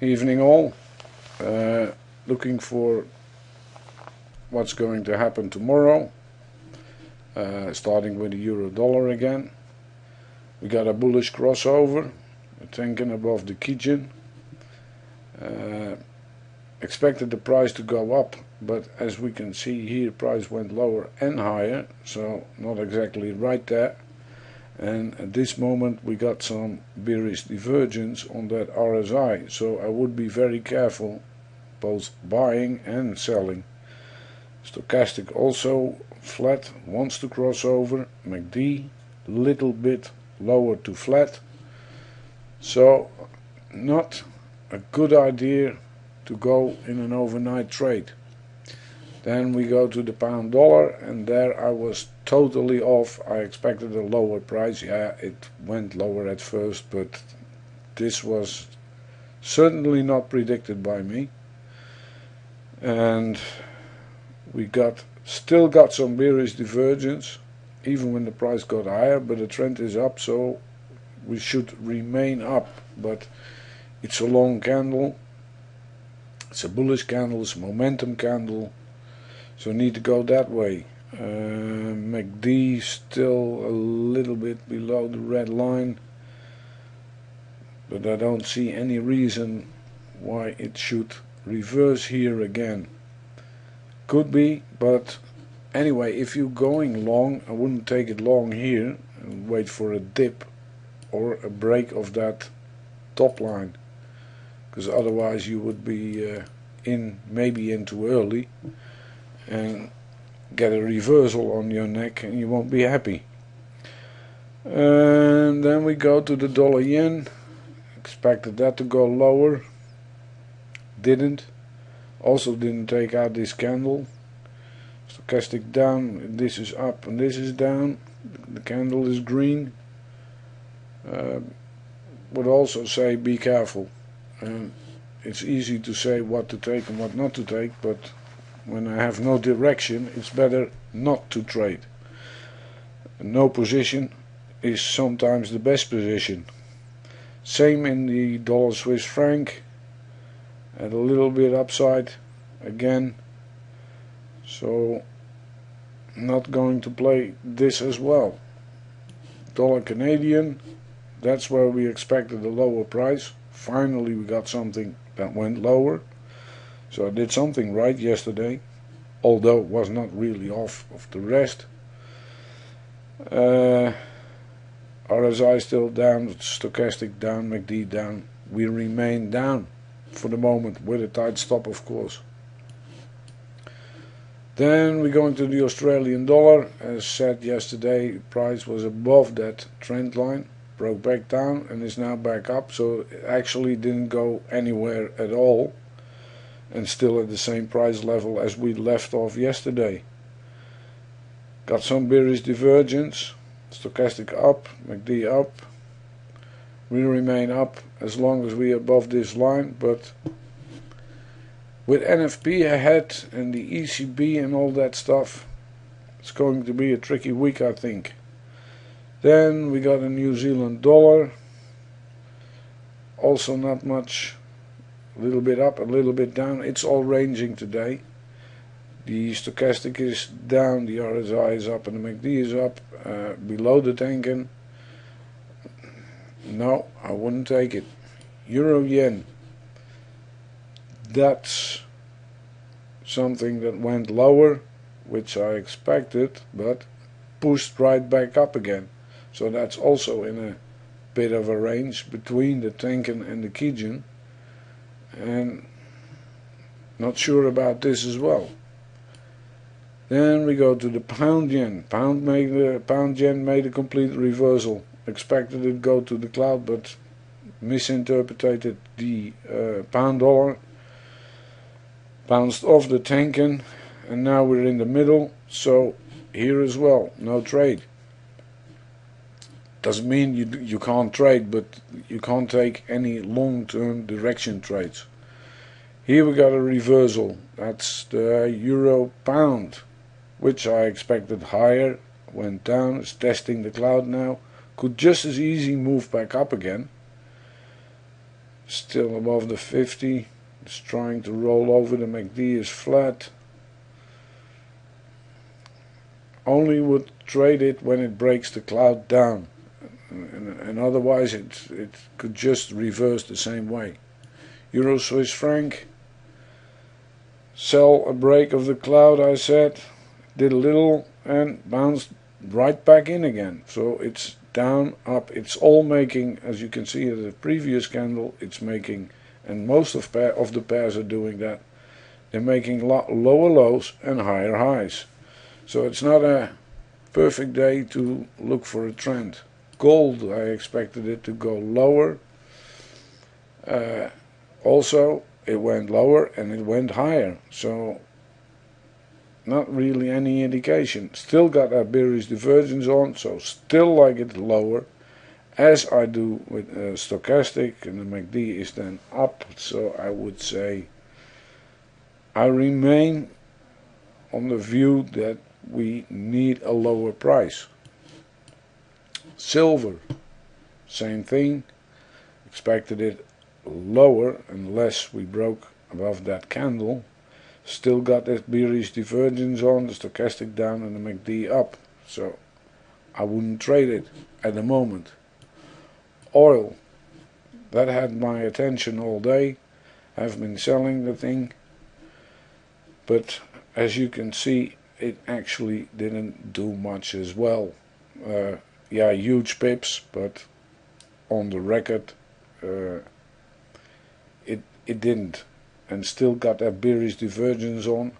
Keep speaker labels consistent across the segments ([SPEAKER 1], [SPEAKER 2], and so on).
[SPEAKER 1] Evening all. Looking for what's going to happen tomorrow. Starting with the euro dollar again. We got a bullish crossover, a Tenkan above the Kijun. Expected the price to go up, but as we can see here, price went lower and higher, so not exactly right there. And at this moment we got some bearish divergence on that RSI, so I would be very careful both buying and selling. Stochastic also flat, wants to cross over. MACD little bit lower to flat, so not a good idea to go in an overnight trade. Then we go to the pound dollar, and there I was totally off. I expected a lower price. Yeah, it went lower at first, but this was certainly not predicted by me. And we still got some bearish divergence even when the price got higher, but the trend is up, so we should remain up. But it's a long candle, it's a bullish candle, it's a momentum candle, so need to go that way. MACD still a little bit below the red line, but I don't see any reason why it should reverse here again. Could be, but anyway, if you're going long, I wouldn't take it long here and wait for a dip or a break of that top line, because otherwise you would be maybe in too early and get a reversal on your neck and you won't be happy. And then we go to the dollar yen. Expected that to go lower, didn't. Also didn't take out this candle. Stochastic down, this is up and this is down. The candle is green. Would also say be careful. It's easy to say what to take and what not to take, but when I have no direction, it's better not to trade. No position is sometimes the best position. Same in the dollar Swiss franc, at a little bit upside again, so not going to play this as well. Dollar Canadian, that's where we expected a lower price. Finally we got something that went lower, so I did something right yesterday, although it was not really off of the rest. RSI still down, Stochastic down, MACD down. We remain down for the moment, with a tight stop of course. Then we're going to the Australian dollar. As said yesterday, price was above that trend line, broke back down and is now back up, so it actually didn't go anywhere at all and still at the same price level as we left off yesterday. Got some bearish divergence, Stochastic up, MACD up. We remain up as long as we are above this line, but with NFP ahead and the ECB and all that stuff, it's going to be a tricky week, I think. Then we got a New Zealand dollar, also not much, a little bit up, a little bit down. It's all ranging today. The Stochastic is down, the RSI is up and the MACD is up, below the Tenkan. No, I wouldn't take it. Euro yen, that's something that went lower, which I expected, but pushed right back up again. So that's also in a bit of a range between the Tenkan and the Kijun, and not sure about this as well. Then we go to the pound yen. Pound yen made a complete reversal. Expected it go to the cloud, but misinterpreted the pound dollar. Bounced off the Tenkan, and now we're in the middle. So here as well, no trade. Doesn't mean you can't trade, but you can't take any long-term direction trades. Here we got a reversal. That's the euro pound, which I expected higher, went down, is testing the cloud now. Could just as easy move back up again. still above the 50. It's trying to roll over. The MACD is flat. Only would trade it when it breaks the cloud down, and otherwise it could just reverse the same way. Euro Swiss franc, sell a break of the cloud, I said, did a little and bounced right back in again. So it's down, up, it's all making, as you can see in the previous candle, it's making, and most of the pairs are doing that, they're making lower lows and higher highs. So it's not a perfect day to look for a trend. Gold, I expected it to go lower. Also, it went lower and it went higher. So not really any indication. Still got that bearish divergence on, so still like it lower, as I do with stochastic, and the MACD is then up. So I would say I remain on the view that we need a lower price. Silver, same thing, expected it lower unless we broke above that candle. Still got that bearish divergence on, the stochastic down and the MACD up, so I wouldn't trade it at the moment. Oil, that had my attention all day. I've been selling the thing, but as you can see, it actually didn't do much as well. Yeah, huge pips, but on the record it didn't, and still got that bearish divergence on.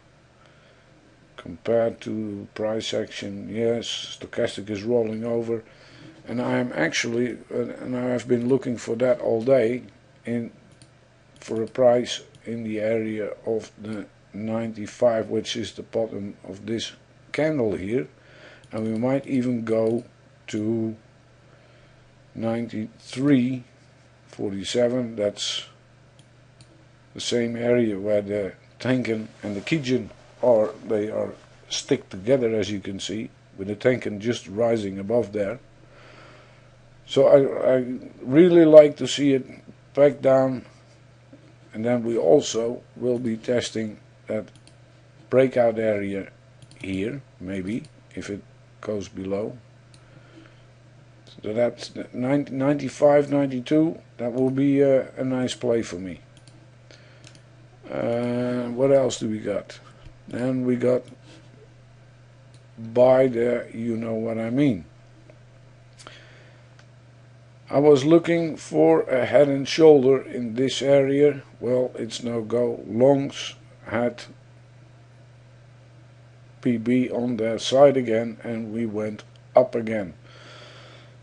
[SPEAKER 1] Compared to price action, yes, stochastic is rolling over, and I am actually, and I've been looking for that all day, for a price in the area of the 95, which is the bottom of this candle here, and we might even go to 93.47. That's the same area where the Tenkan and the Kijun are. They are stick together, as you can see, with the Tenkan just rising above there. So I really like to see it back down, and then we also will be testing that breakout area here, maybe, if it goes below. So that's 95, 92, that will be a nice play for me. What else do we got? Then we got buy there, you know what I mean. I was looking for a head and shoulder in this area. Well, it's no go. Longs had PB on their side again, and we went up again.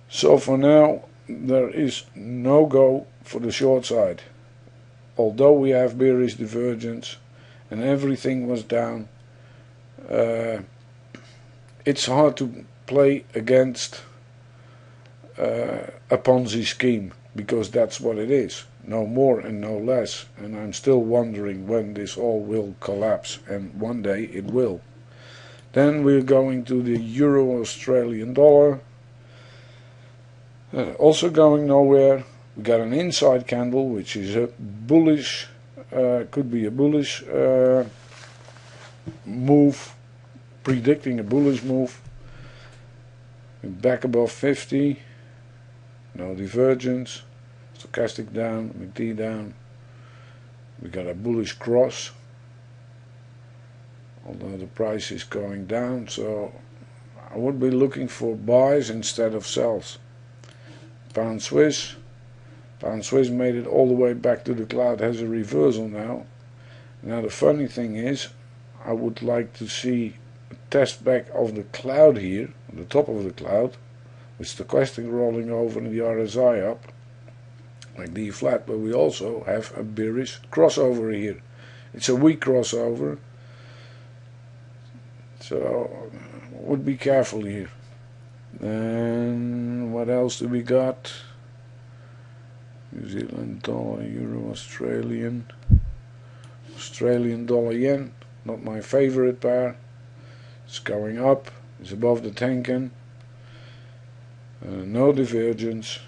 [SPEAKER 1] So for now there is no go for the short side. Although we have bearish divergence and everything was down, it's hard to play against a Ponzi scheme, because that's what it is, no more and no less. And I'm still wondering when this all will collapse, and one day it will. Then we're going to the Euro Australian dollar, also going nowhere. We got an inside candle, which is a bullish, could be a bullish move, predicting a bullish move. Back above 50, no divergence, stochastic down, MACD down. We got a bullish cross, although the price is going down, so I would be looking for buys instead of sells. Pound Swiss. Pound Swiss made it all the way back to the cloud, has a reversal now. Now the funny thing is, I would like to see a test back of the cloud here, on the top of the cloud, with stochastic rolling over and the RSI up, like D flat, but we also have a bearish crossover here. It's a weak crossover, so would be careful here. Then what else do we got? New Zealand dollar, Euro, Australian dollar, yen, not my favorite pair. It's going up, it's above the Tenkan, no divergence,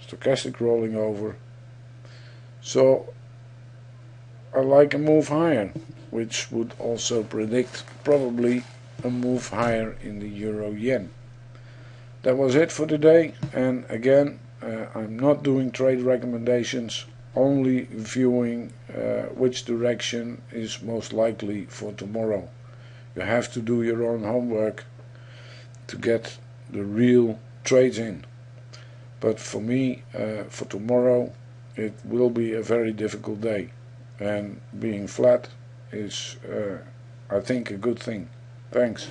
[SPEAKER 1] stochastic rolling over. So I like a move higher, which would also predict probably a move higher in the euro yen. That was it for today, and again, I'm not doing trade recommendations, only viewing which direction is most likely for tomorrow. You have to do your own homework to get the real trades in. But for me, for tomorrow, it will be a very difficult day, and being flat is, I think, a good thing. Thanks.